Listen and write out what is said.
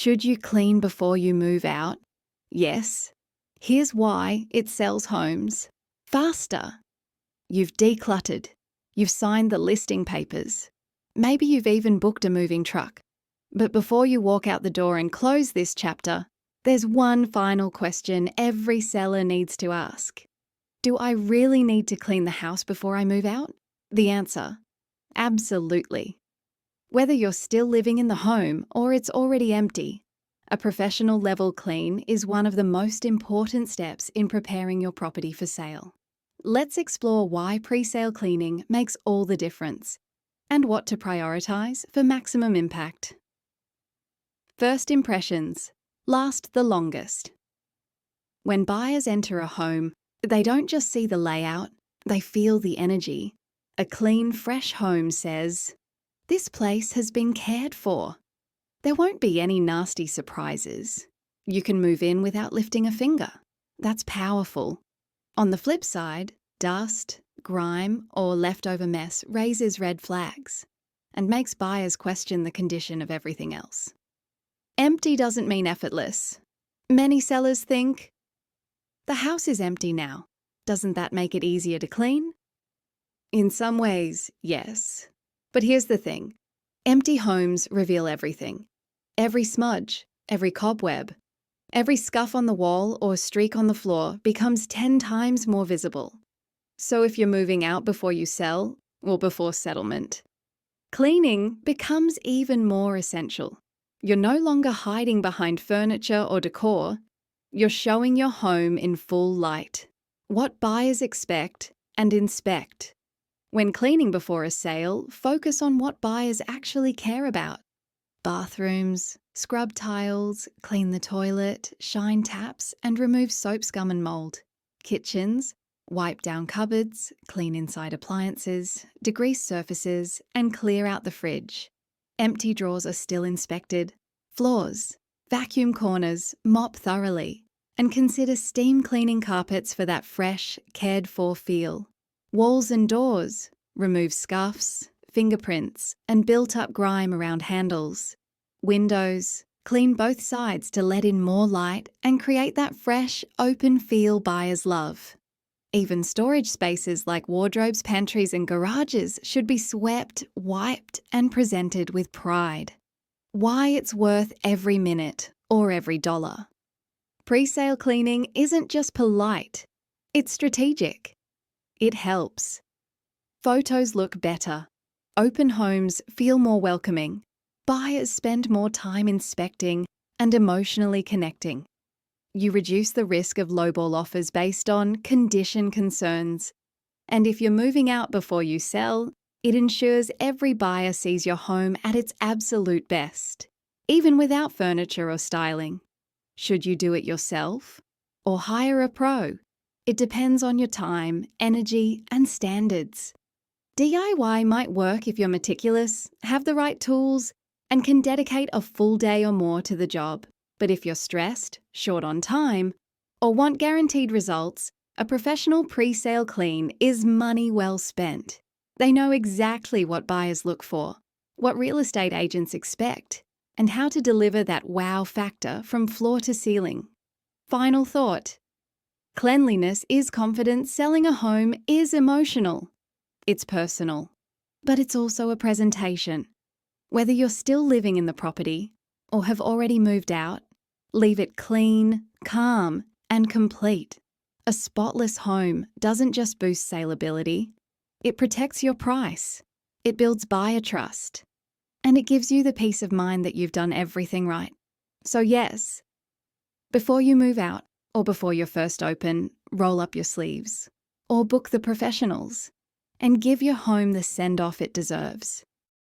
Should you clean before you move out? Yes. Here's why it sells homes faster. You've decluttered. You've signed the listing papers. Maybe you've even booked a moving truck. But before you walk out the door and close this chapter, there's one final question every seller needs to ask. Do I really need to clean the house before I move out? The answer: absolutely. Whether you're still living in the home or it's already empty, a professional level clean is one of the most important steps in preparing your property for sale. Let's explore why presale cleaning makes all the difference and what to prioritise for maximum impact. First impressions last the longest. When buyers enter a home, they don't just see the layout, they feel the energy. A clean, fresh home says, "This place has been cared for." There won't be any nasty surprises. You can move in without lifting a finger. That's powerful. On the flip side, dust, grime, or leftover mess raises red flags and makes buyers question the condition of everything else. Empty doesn't mean effortless. Many sellers think, the house is empty now. Doesn't that make it easier to clean? In some ways, yes. But here's the thing. Empty homes reveal everything. Every smudge, every cobweb, every scuff on the wall or streak on the floor becomes 10 times more visible. So if you're moving out before you sell, or before settlement, cleaning becomes even more essential. You're no longer hiding behind furniture or decor. You're showing your home in full light. What buyers expect and inspect. When cleaning before a sale, focus on what buyers actually care about. Bathrooms, scrub tiles, clean the toilet, shine taps, and remove soap scum and mould. Kitchens, wipe down cupboards, clean inside appliances, degrease surfaces, and clear out the fridge. Empty drawers are still inspected. Floors, vacuum corners, mop thoroughly, and consider steam cleaning carpets for that fresh, cared-for feel. Walls and doors, remove scuffs, fingerprints, and built-up grime around handles. Windows, clean both sides to let in more light and create that fresh, open feel buyers love. Even storage spaces like wardrobes, pantries, and garages should be swept, wiped, and presented with pride. Why it's worth every minute or every dollar. Presale cleaning isn't just polite, it's strategic. It helps. Photos look better. Open homes feel more welcoming. Buyers spend more time inspecting and emotionally connecting. You reduce the risk of lowball offers based on condition concerns. And if you're moving out before you sell, it ensures every buyer sees your home at its absolute best, even without furniture or styling. Should you do it yourself or hire a pro? It depends on your time, energy, and standards. DIY might work if you're meticulous, have the right tools, and can dedicate a full day or more to the job. But if you're stressed, short on time, or want guaranteed results, a professional presale clean is money well spent. They know exactly what buyers look for, what real estate agents expect, and how to deliver that wow factor from floor to ceiling. Final thought. Cleanliness is confidence. Selling a home is emotional. It's personal, but it's also a presentation. Whether you're still living in the property or have already moved out, leave it clean, calm, and complete. A spotless home doesn't just boost saleability, it protects your price, it builds buyer trust, and it gives you the peace of mind that you've done everything right. So yes, before you move out or before you're first open, roll up your sleeves or book the professionals and give your home the send-off it deserves.